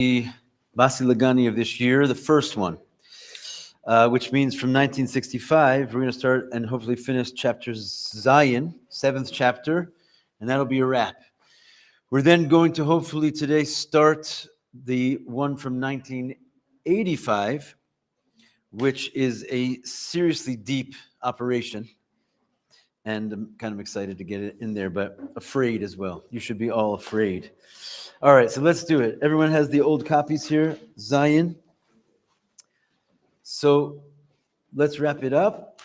The Basi of this year, the first one, which means from 1965, we're going to start and hopefully finish chapter Zion, seventh chapter, and that'll be a wrap. We're then going to hopefully today start the one from 1985, which is a seriously deep operation. And I'm kind of excited to get it in there, but afraid as well. You should be all afraid. All right, so let's do it. Everyone has the old copies here, Zion. So let's wrap it up.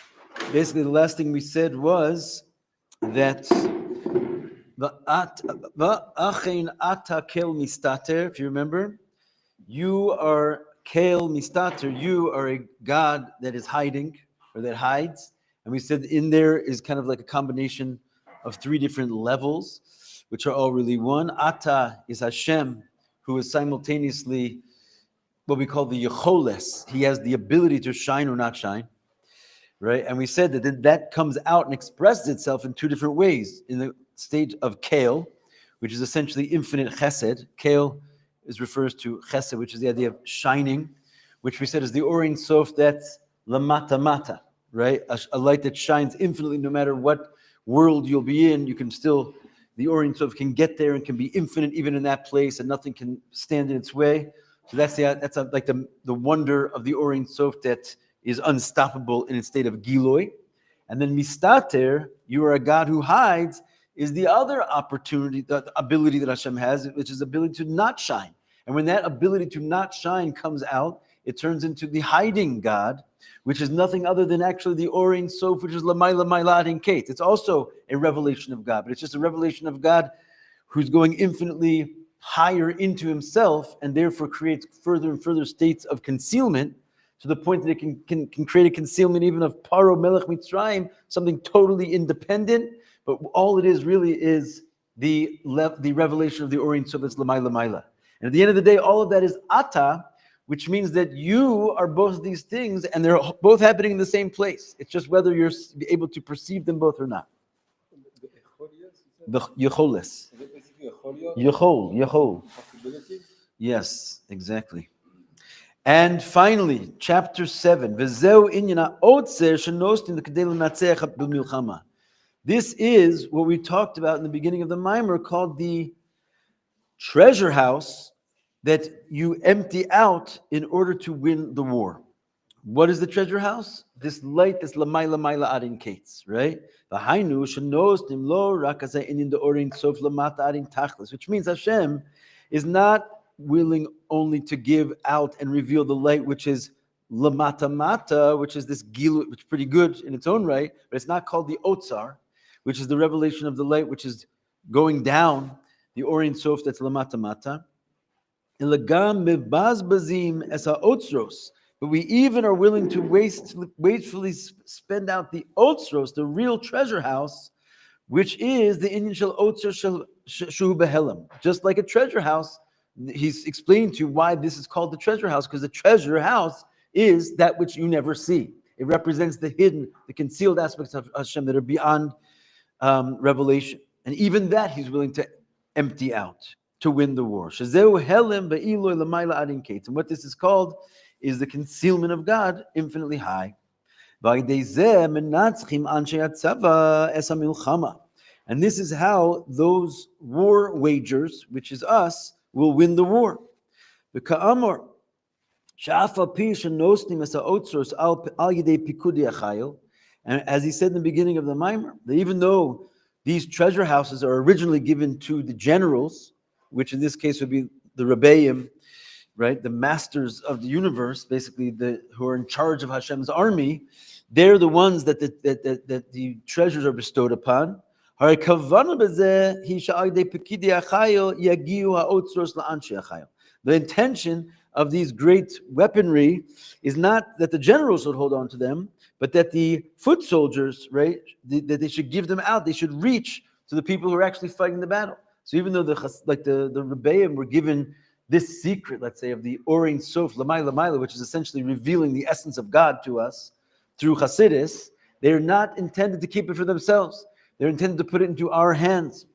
Basically, the last thing we said was that if you remember, you are kel mistater, you are a God that is hiding or that hides. And we said in there is kind of like a combination of three different levels, which are all really one. Ata is Hashem, who is simultaneously what we call the Yecholes. He has the ability to shine or not shine, right? And we said that comes out and expresses itself in two different ways. In the stage of Kale, which is essentially infinite chesed. Kale refers to chesed, which is the idea of shining, which we said is the Or Ein Sof that's lamata mata, right? A light that shines infinitely no matter what world you'll be in. You can still, the Or Ein Sof can get there and can be infinite even in that place, and nothing can stand in its way. So that's like the wonder of the Or Ein Sof that is unstoppable in its state of Giloi. And then mistater, you are a God who hides, is the other opportunity, the ability that Hashem has, which is the ability to not shine. And when that ability to not shine comes out, it turns into the hiding God, which is nothing other than actually the Or Ein Sof, which is Lamai Lamai Ladin Kate. It's also a revelation of God, but it's just a revelation of God who's going infinitely higher into himself and therefore creates further and further states of concealment to the point that it can create a concealment even of Paro Melech Mitzrayim, something totally independent, but all it is really is the revelation of the Or Ein Sof that's Lamai Lamaila. And at the end of the day, all of that is Ata, which means that you are both of these things and they're both happening in the same place. It's just whether you're able to perceive them both or not. The Yecholes. Yechol. Yes, exactly. And finally, chapter 7. This is what we talked about in the beginning of the Mimer, called the treasure house that you empty out in order to win the war. What is the treasure house? This light, this lamai lamai adin kates, right? Which means Hashem is not willing only to give out and reveal the light, which is lamata mata, which is this gilu, which is pretty good in its own right, but it's not called the otzar, which is the revelation of the light, which is going down, the Or Ein Sof that's lamata mata. But we even are willing to wastefully spend out the otzros, the real treasure house, which is the inyan shel otzar shu behelam. Just like a treasure house, he's explaining to you why this is called the treasure house, because the treasure house is that which you never see. It represents the hidden, the concealed aspects of Hashem that are beyond revelation. And even that he's willing to empty out to win the war. And what this is called is the concealment of God infinitely high. And this is how those war wagers, which is us, will win the war. And as he said in the beginning of the Mimer, that even though these treasure houses are originally given to the generals, which in this case would be the Rebbeim, right, the masters of the universe, basically who are in charge of Hashem's army, they're the ones that the treasures are bestowed upon. The intention of these great weaponry is not that the generals should hold on to them, but that the foot soldiers, right, that they should give them out. They should reach to the people who are actually fighting the battle. So even though the Rebbeim were given this secret, let's say, of the Or Ein Sof Lamai Lamaila, which is essentially revealing the essence of God to us through Hasidus, they're not intended to keep it for themselves. They're intended to put it into our hands.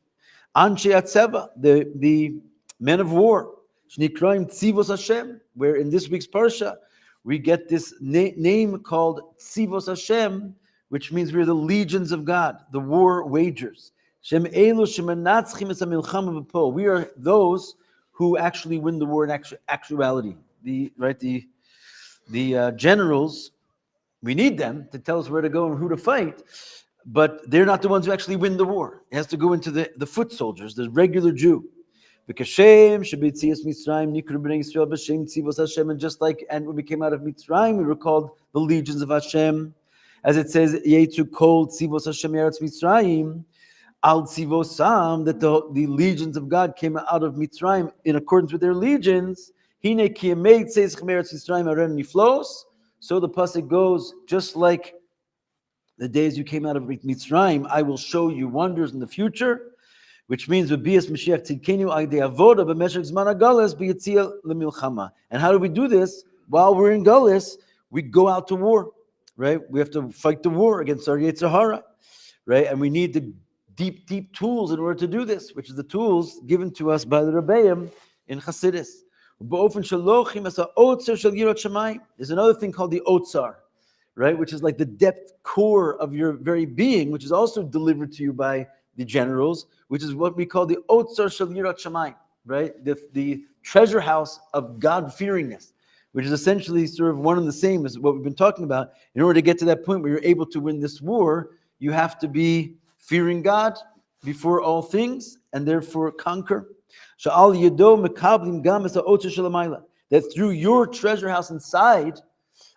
Anshe Atzeva, the men of war, Shnikraim Tzivos Hashem, where in this week's Parsha, we get this name called Tzivos Hashem, which means we're the legions of God, the war wagers. Shem Elu Shemenatzchim es hamilchama b'po. We are those who actually win the war in actuality. The generals, we need them to tell us where to go and who to fight, but they're not the ones who actually win the war. It has to go into the foot soldiers, the regular Jew. And just like, and when we came out of Mitzrayim, we were called the legions of Hashem. As it says, Yetzu kol tzivos Hashem yeretz Mitzrayim, al tzivosam, that the legions of God came out of Mitzrayim in accordance with their legions. Hine ki emeid seis chemeretz Mitzrayim aren niflos. So the pasuk goes, just like the days you came out of Mitzrayim, I will show you wonders in the future. Which means v'bias Mashiach tzidkenu agdei avoda b'meshech zman hagalus b'yitzia lemilchama. And how do we do this? While we're in galus, we go out to war, right? We have to fight the war against our Yetzer Hara, right? And we need the deep, deep tools in order to do this, which is the tools given to us by the Rebbeim in Chassidus. There's another thing called the Otsar, right? Which is like the depth core of your very being, which is also delivered to you by the generals, which is what we call the Otsar Shel Yirat Shamayim, right? The treasure house of God-fearingness, which is essentially sort of one and the same as what we've been talking about. In order to get to that point where you're able to win this war, you have to be fearing God before all things and therefore conquer. That through your treasure house inside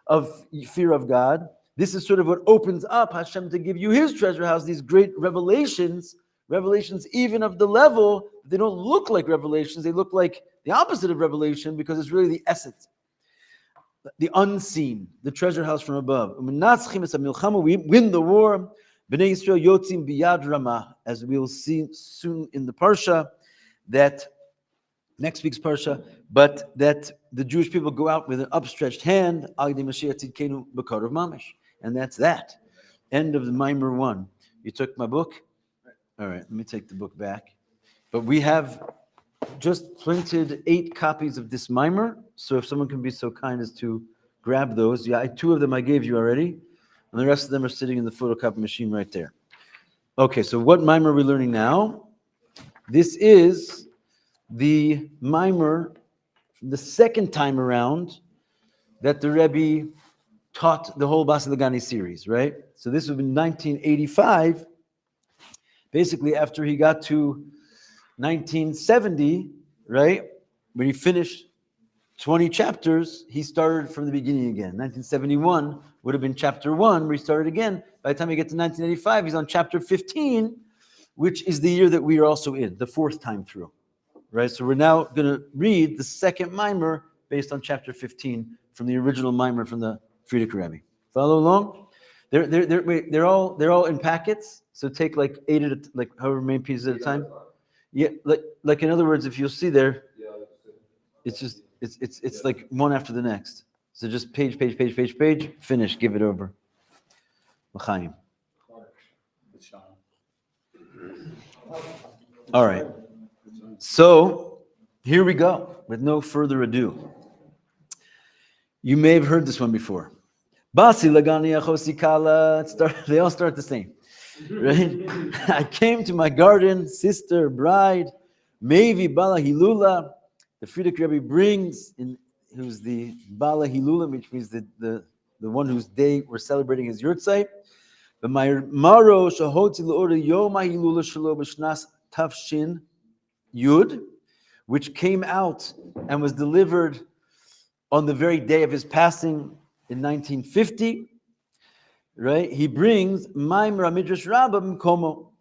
of fear of God, this is sort of what opens up Hashem to give you His treasure house, these great revelations even of the level, they don't look like revelations, they look like the opposite of revelation because it's really the essence, the unseen, the treasure house from above. We win the war. Bnei Yisrael yotzim biyad ramah, as we will see soon in the Parsha, that next week's Parsha, but that the Jewish people go out with an upstretched hand, and that's that. End of the Mimer 1. You took my book? All right, let me take the book back. But we have just printed 8 copies of this Mimer, so if someone can be so kind as to grab those. Yeah, 2 of them I gave you already, and the rest of them are sitting in the photocopy machine right there. Okay, so what Mimer are we learning now? This is the Mimer from the second time around that the Rebbe taught the whole Basi Lagani series, right? So this was in 1985. Basically, after he got to 1970, right, when he finished 20 chapters, he started from the beginning again. 1971 would have been chapter 1, where he started again. By the time he gets to 1985, he's on chapter 15, which is the year that we are also in, the 4th time through, right? So we're now going to read the second mimer based on chapter 15 from the original mimer from the Frierdiker Rebbe. Follow along. They're all in packets. So take like 8 at like however many pieces at a time. Yeah, like in other words, if you'll see there, it's just it's like one after the next. So just page, finish, give it over. L'chaim. All right. So here we go. With no further ado, you may have heard this one before. Basi lagani achosikala. They all start the same. Right? I came to my garden, sister, bride, Mevi Bala Hilula. The Frierdiker Rebbe brings in, who's the Bala Hilula, which means the one whose day we're celebrating his Yurtzeit. But my Maro Shahoti L'Ora Yom Hilula Shalo B'Shnas Tafshin Yud, which came out and was delivered on the very day of his passing in 1950. Right, he brings Maimer Midrash Rabbah Mkomo,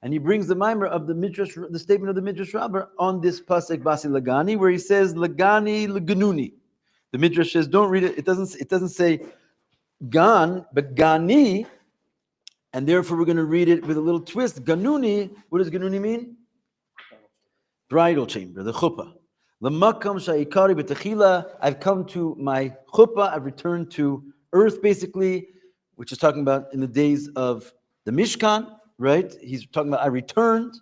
and he brings the Maimer of the Midrash, the statement of the Midrash Rabbah on this pasuk Basi Lagani, where he says Lagani Laganuni. The Midrash says, don't read it. It doesn't say Gan, but Gani, and therefore we're going to read it with a little twist. Ganuni. What does Ganuni mean? Bridal chamber, the chuppah. L'makam sha'ikari b'techila. I've come to my chuppah. I've returned to earth, basically, which is talking about in the days of the Mishkan, right? He's talking about I returned,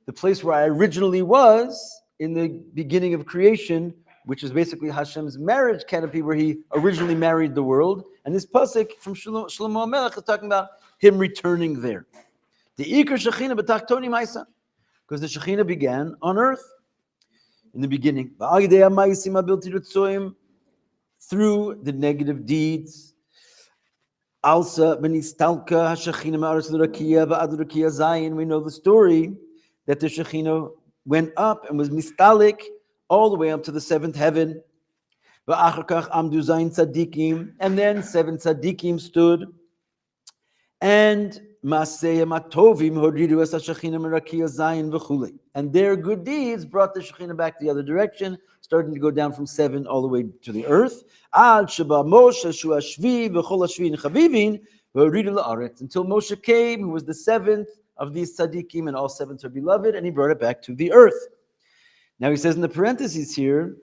the place where I originally was, in the beginning of creation, which is basically Hashem's marriage canopy, where He originally married the world. And this pasuk from Shlomo HaMelech is talking about Him returning there. The Iker Shechina b'tachtoni ma'isa, because the Shechina began on earth in the beginning. Through the negative deeds. Also, we know the story that the Shekhinah went up and was mistalik all the way up to the seventh heaven. And then 7 tzaddikim stood. And their good deeds brought the Shekhinah back the other direction, starting to go down from 7 all the way to the earth. Until Moshe came, who was the 7th of these tzaddikim, and all 7 are beloved, and he brought it back to the earth. Now he says in the parentheses here,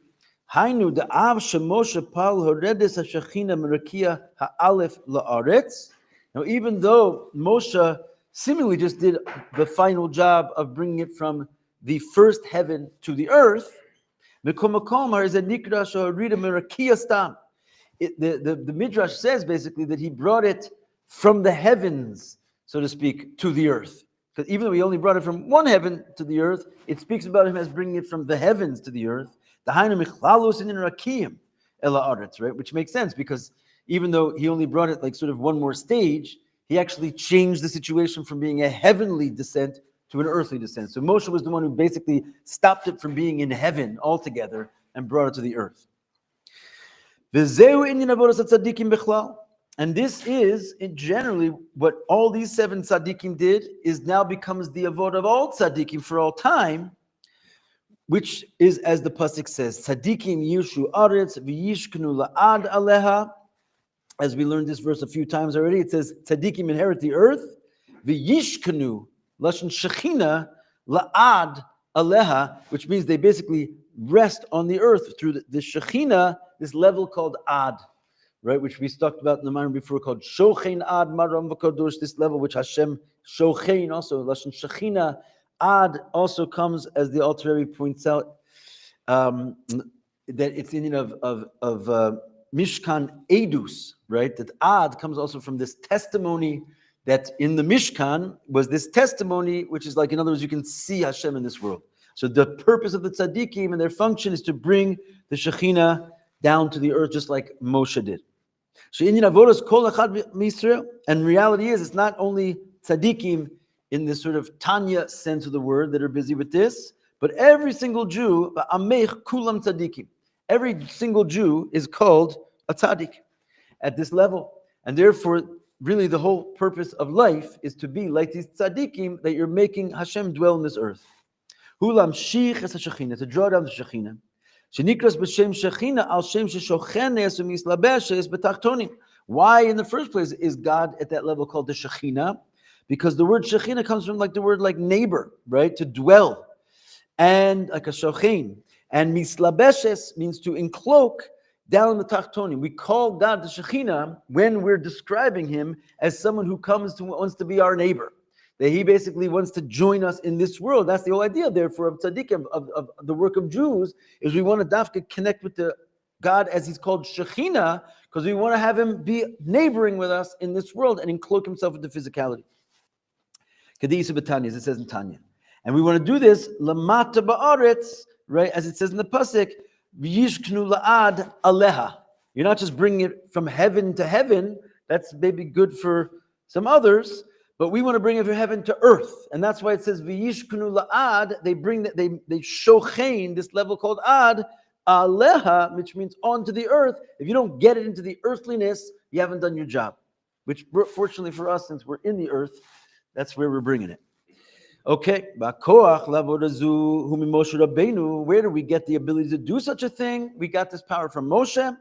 Hainu the Av Shemoshe Pal Horedes HaShechina Merakia Ha'alef La'aretz. Now, even though Moshe seemingly just did the final job of bringing it from the first heaven to the earth, the Midrash says basically that he brought it from the heavens, so to speak, to the earth. Because even though he only brought it from one heaven to the earth, it speaks about him as bringing it from the heavens to the earth. Right? Which makes sense, because even though he only brought it like sort of one more stage, he actually changed the situation from being a heavenly descent to an earthly descent. So Moshe was the one who basically stopped it from being in heaven altogether and brought it to the earth. And this is generally what all these 7 tzaddikim did, is now becomes the avod of all tzaddikim for all time, which is, as the pasuk says, tzaddikim yishu aretz v'yishkenu la'ad aleha. As we learned this verse a few times already, it says tzaddikim inherit the earth, v'yishkenu lashon shechina la'ad aleha, which means they basically rest on the earth through the shechina, this level called ad, right? Which we talked about in the Marim before, called shochein ad maram v'kadosh. This level which Hashem shochein, also lashon shechina ad, also comes, as the Alter Rebbe points out, that it's in of Mishkan Edus, right? That Ad comes also from this testimony that in the Mishkan was this testimony, which is like, in other words, you can see Hashem in this world. So the purpose of the tzaddikim and their function is to bring the Shekhinah down to the earth, just like Moshe did. And reality is, it's not only tzaddikim in this sort of Tanya sense of the word that are busy with this, but every single Jew, kulam tzaddikim. Every single Jew is called a tzaddik at this level. And therefore, really the whole purpose of life is to be like these tzaddikim, that you're making Hashem dwell in this earth. Hulam shich es ha-shechina, to draw down the shechina. Shenikras b'shem shechina al shem sheshochenes u'mislabeshes b'tachtonim. Why in the first place is God at that level called the shechina? Because the word shechina comes from like the word like neighbor, right? To dwell. And like a shochein. And mislabeshes means to encloak down in the tachtonim. We call God the Shekhinah when we're describing him as someone who wants to be our neighbor. That he basically wants to join us in this world. That's the whole idea, therefore, of tzaddikim, of the work of Jews, is we want to dafka connect with the God as he's called Shekhinah, because we want to have him be neighboring with us in this world and encloak himself into physicality. Kadisa b'Tanya, as it says in Tanya. And we want to do this, lamata ba'aretz, right, as it says in the pasuk, v'yishknu la'ad aleha. You're not just bringing it from heaven to heaven. That's maybe good for some others, but we want to bring it from heaven to earth, and that's why it says v'yishknu la'ad. They bring that they shochein, this level called ad aleha, which means onto the earth. If you don't get it into the earthliness, you haven't done your job. Which, fortunately for us, since we're in the earth, that's where we're bringing it. Okay, where do we get the ability to do such a thing? We got this power from Moshe.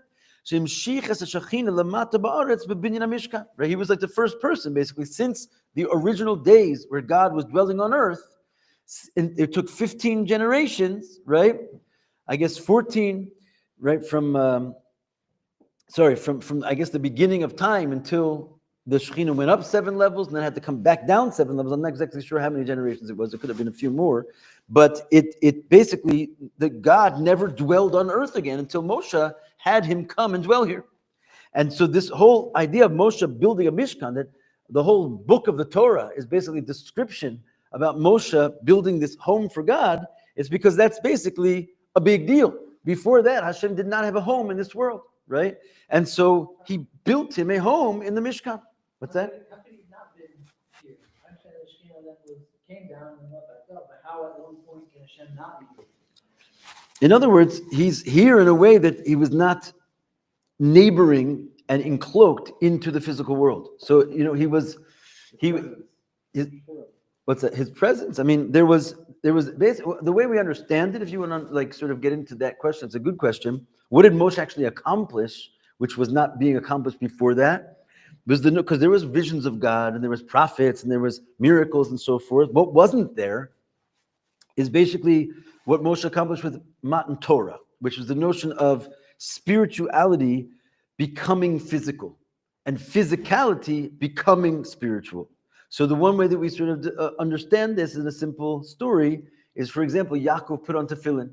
Right? He was like the first person, basically, since the original days where God was dwelling on earth. It took 15 generations, right? I guess 14, right? From I guess the beginning of time until the Shekhinah went up 7 levels and then had to come back down 7 levels. I'm not exactly sure how many generations it was. It could have been a few more. But it basically, the God never dwelled on earth again until Moshe had him come and dwell here. And so this whole idea of Moshe building a Mishkan, that the whole book of the Torah is basically a description about Moshe building this home for God, is because that's basically a big deal. Before that, Hashem did not have a home in this world, right? And so he built him a home in the Mishkan. What's that? How could he not been here? I understand the Shekhinah that came down and went back up, but how at one point can Hashem not be here? In other words, he's here in a way that he was not neighboring and encloaked into the physical world. So, his what's that? His presence. I mean, there was basically, the way we understand it, if you want to sort of get into that question, it's a good question. What did Moshe actually accomplish, which was not being accomplished before that? Because there was visions of God and there was prophets and there was miracles and so forth. What wasn't there is basically what Moshe accomplished with Matan Torah, which is the notion of spirituality becoming physical and physicality becoming spiritual. So the one way that we sort of understand this in a simple story is, for example, Yaakov put on tefillin,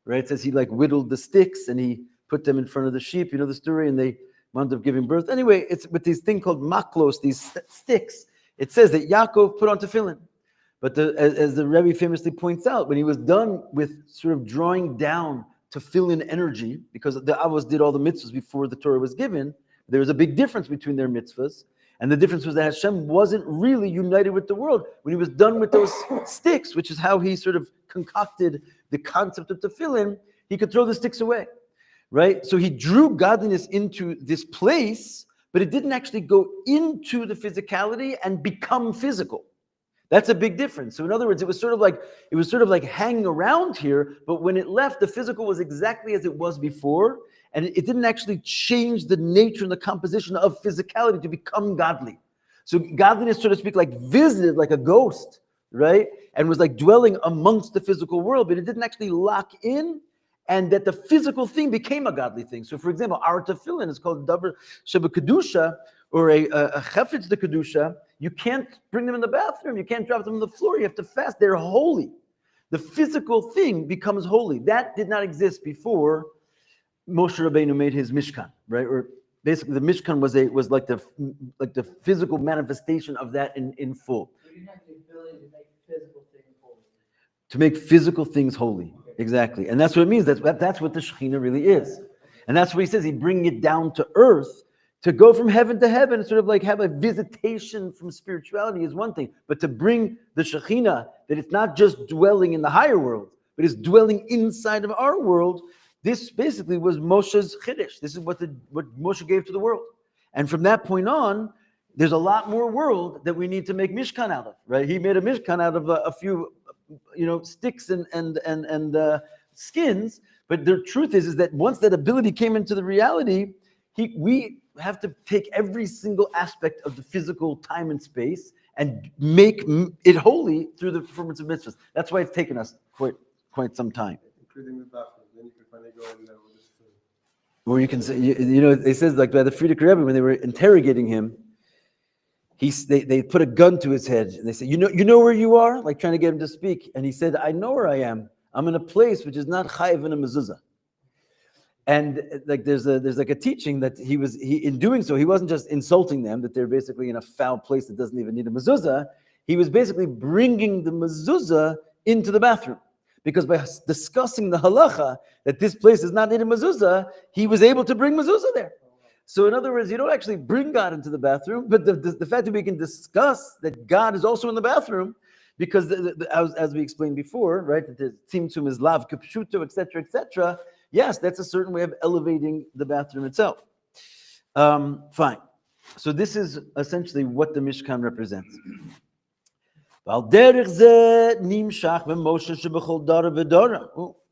right? It says he whittled the sticks and he put them in front of the sheep. You know the story? And they wound up giving birth. Anyway, it's with this thing called maklos, these sticks. It says that Yaakov put on tefillin. But as the Rebbe famously points out, when he was done with sort of drawing down tefillin energy, because the Avos did all the mitzvahs before the Torah was given, there was a big difference between their mitzvahs. And the difference was that Hashem wasn't really united with the world. When he was done with those sticks, which is how he sort of concocted the concept of tefillin, he could throw the sticks away. Right? So he drew godliness into this place, but it didn't actually go into the physicality and become physical. That's a big difference. So in other words, it was sort of like hanging around here, but when it left, the physical was exactly as it was before, and it didn't actually change the nature and the composition of physicality to become godly. So godliness, so to speak, visited like a ghost, right? And was dwelling amongst the physical world, but it didn't actually lock in. And that the physical thing became a godly thing. So, for example, our tefillin is called davar sheba kedusha, or a chefetz de kedusha. You can't bring them in the bathroom. You can't drop them on the floor. You have to fast. They're holy. The physical thing becomes holy. That did not exist before Moshe Rabbeinu made his Mishkan, right? Or basically, the Mishkan was like the physical manifestation of that in full. So you have the ability to make physical things holy. To make physical things holy. Exactly. And that's what it means. That's what the Shekhinah really is. And that's what he says. He bring it down to earth. To go from heaven to heaven, sort of have a visitation from spirituality is one thing. But to bring the Shekhinah, that it's not just dwelling in the higher world, but it's dwelling inside of our world, this basically was Moshe's Chiddush. This is what Moshe gave to the world. And from that point on, there's a lot more world that we need to make Mishkan out of, right? He made a Mishkan out of a few sticks and skins. But the truth is that once that ability came into the reality, we have to take every single aspect of the physical time and space and make it holy through the performance of mitzvahs. That's why it's taken us quite some time. Including the bathroom, then you can finally go in there with this food. Or you can say, it says by the Frierdiker Rebbe, when they were interrogating him, they put a gun to his head and they said, you know where you are? Trying to get him to speak. And he said, I know where I am. I'm in a place which is not chayiv in a mezuzah. And there's a teaching that he in doing so, he wasn't just insulting them, that they're basically in a foul place that doesn't even need a mezuzah. He was basically bringing the mezuzah into the bathroom. Because by discussing the halacha that this place is not needed mezuzah, he was able to bring mezuzah there. So in other words, you don't actually bring God into the bathroom, but the fact that we can discuss that God is also in the bathroom, because as we explained before, right, that the tzimtzum is lav kipshuto, etc., etc. Yes, that's a certain way of elevating the bathroom itself. Fine. So this is essentially what the Mishkan represents. Oh,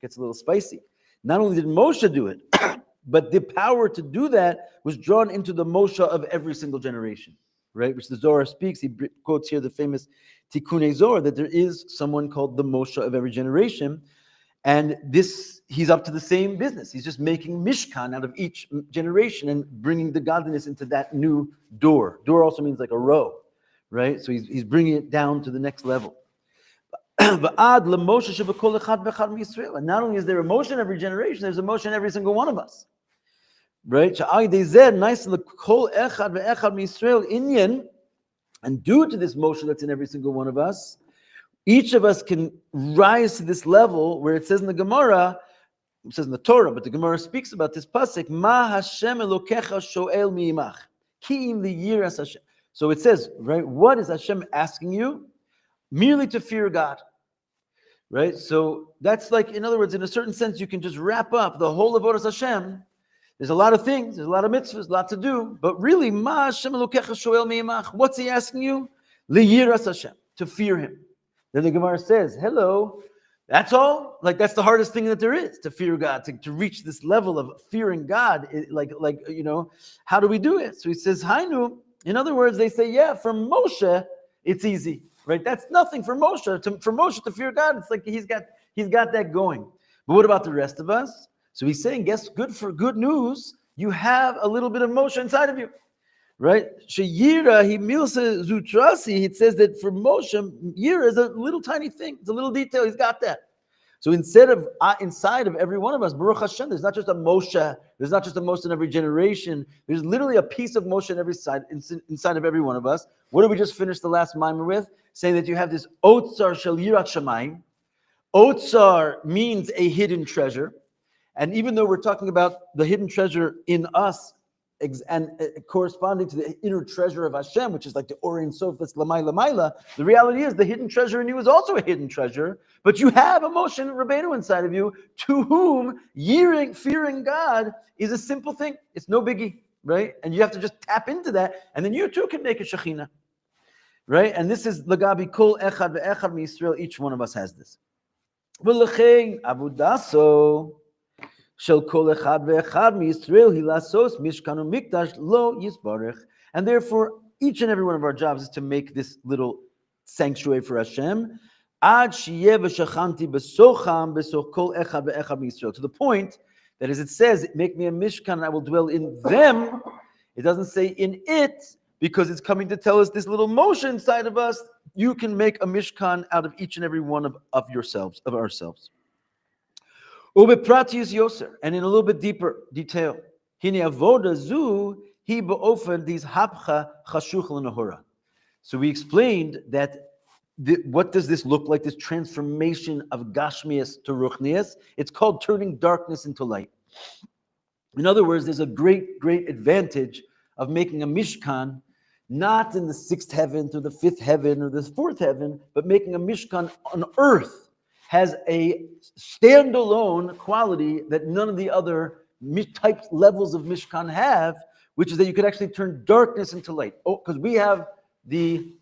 gets a little spicy. Not only did Moshe do it, but the power to do that was drawn into the Moshe of every single generation, right? Which the Zohar speaks. He quotes here the famous Tikkunei Zohar, that there is someone called the Moshe of every generation. And this, he's up to the same business. He's just making mishkan out of each generation and bringing the godliness into that new door. Door also means like a row, right? So he's bringing it down to the next level. And not only is there emotion in every generation, there's emotion in every single one of us. Right? And due to this motion that's in every single one of us, each of us can rise to this level where it says in the Gemara, it says in the Torah, but the Gemara speaks about this pasuk, Ma Hashem Elokecha shoel mi'imach, ki im liyiras Hashem. So it says, right, what is Hashem asking you? Merely to fear God. Right? So that's like, in other words, in a certain sense, you can just wrap up the whole of Avodas Hashem. There's a lot of things, there's a lot of mitzvahs, a lot to do, but really, Ma Hashem Elokecha shoel mi'imach, what's he asking you? Liyiras Hashem, to fear him. Then the Gemara says, hello, that's all? Like, that's the hardest thing that there is, to fear God, to reach this level of fearing God. How do we do it? So he says, Hainu. In other words, they say, yeah, for Moshe, it's easy, right? That's nothing for Moshe. For Moshe to fear God, it's like he's got that going. But what about the rest of us? So he's saying, good news, you have a little bit of Moshe inside of you. Right? Sheyira, he milsa zutrasi, it says that for Moshe, Yira is a little tiny thing. It's a little detail. He's got that. So inside of every one of us, Baruch Hashem, there's not just a Moshe, there's not just a Moshe in every generation. There's literally a piece of Moshe in every side, inside of every one of us. What did we just finish the last mimer with? Saying that you have this Otsar Shel Yirat Shamayim. Otsar means a hidden treasure. And even though we're talking about the hidden treasure in us, and corresponding to the inner treasure of Hashem, which is like the Orient Sof, that's Lamai Lamaila, the reality is the hidden treasure in you is also a hidden treasure, but you have emotion, Rabbeinu, inside of you, to whom fearing God is a simple thing. It's no biggie, right? And you have to just tap into that, and then you too can make a Shekhinah, right? And this is Lagabi Kol Echad Ve'echad Mi'Yisrael, each one of us has this. V'lechein Avudaso Shel kol echad ve'echad miYisrael hilasos mishkan u'mikdash lo yisbarech. And therefore, each and every one of our jobs is to make this little sanctuary for Hashem. Ad sheyeh v'shachanti b'socham b'soch kol echad ve'echad miYisrael. To the point that, as it says, make me a mishkan and I will dwell in them. It doesn't say in it, because it's coming to tell us this little motion inside of us. You can make a mishkan out of each and every one of ourselves. Ubepratius yoser, and in a little bit deeper detail. Hine avoda zu hi beofen these hapcha chashuch l'nahora. So we explained that what does this look like? This transformation of gashmias to ruchnias. It's called turning darkness into light. In other words, there's a great advantage of making a mishkan, not in the sixth heaven to the fifth heaven or the fourth heaven, but making a mishkan on earth. Has a standalone quality that none of the other levels of Mishkan have, which is that you could actually turn darkness into light. Oh, because we have the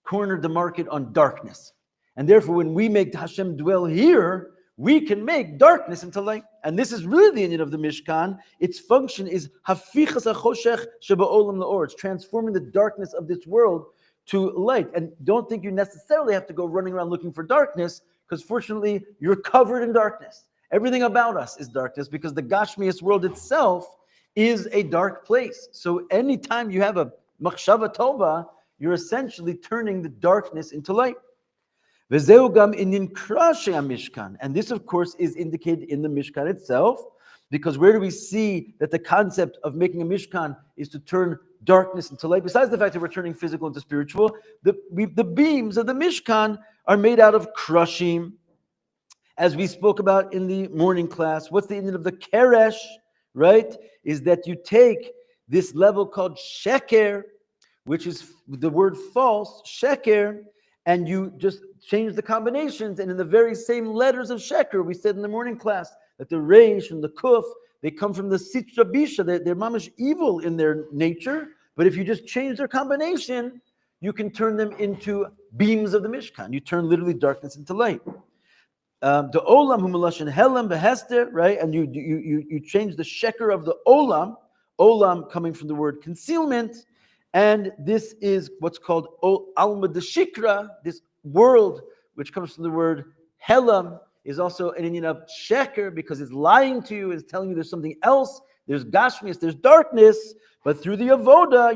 cornered the market on darkness. And therefore, when we make Hashem dwell here, we can make darkness into light. And this is really the union of the Mishkan. Its function is hafichas hachoshech sheba'olam la'or. It's transforming the darkness of this world to light. And don't think you necessarily have to go running around looking for darkness, because fortunately, you're covered in darkness. Everything about us is darkness because the Gashmias world itself is a dark place. So anytime you have a machshava tova, you're essentially turning the darkness into light. And this, of course, is indicated in the Mishkan itself, because where do we see that the concept of making a Mishkan is to turn darkness into light? Besides the fact that we're turning physical into spiritual, the beams of the Mishkan are made out of crushim, as we spoke about in the morning class. What's the end of the keresh, right? Is that you take this level called sheker, which is the word false, sheker, and you just change the combinations, and in the very same letters of sheker, we said in the morning class, that the reish and the kuf, they come from the sitra bisha. They're mamish evil in their nature, but if you just change their combination, you can turn them into beams of the Mishkan. You turn literally darkness into light. The olam humalashin helam behester, right? And you change the sheker of the olam coming from the word concealment, and this is what's called alma de shikra, this world which comes from the word helam. is also an Indian of sheker because it's lying to you, it's telling you there's something else. There's gashmias, there's darkness, but through the avoda,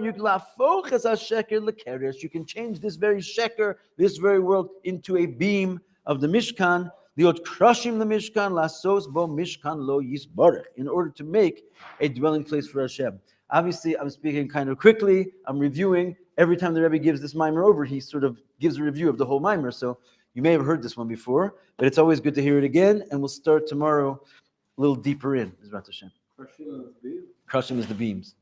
you can change this very sheker, this very world, into a beam of the Mishkan. Liot crushing the Mishkan, lasos bo Mishkan lo yisbarach, in order to make a dwelling place for Hashem. Obviously, I'm speaking kind of quickly. I'm reviewing. Every time the Rebbe gives this mimer over, he sort of gives a review of the whole mimer. So you may have heard this one before, but it's always good to hear it again. And we'll start tomorrow a little deeper in. Izrat Hashem. Crushing is the beams.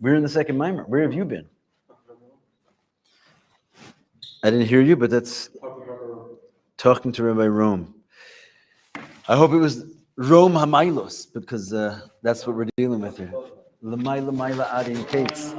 We're in the second mimer. Where have you been? I didn't hear you, but that's talking to Rabbi Rome. I hope it was Rome Hamailos, because that's what we're dealing with here. Lamaila Maila Adin Kates.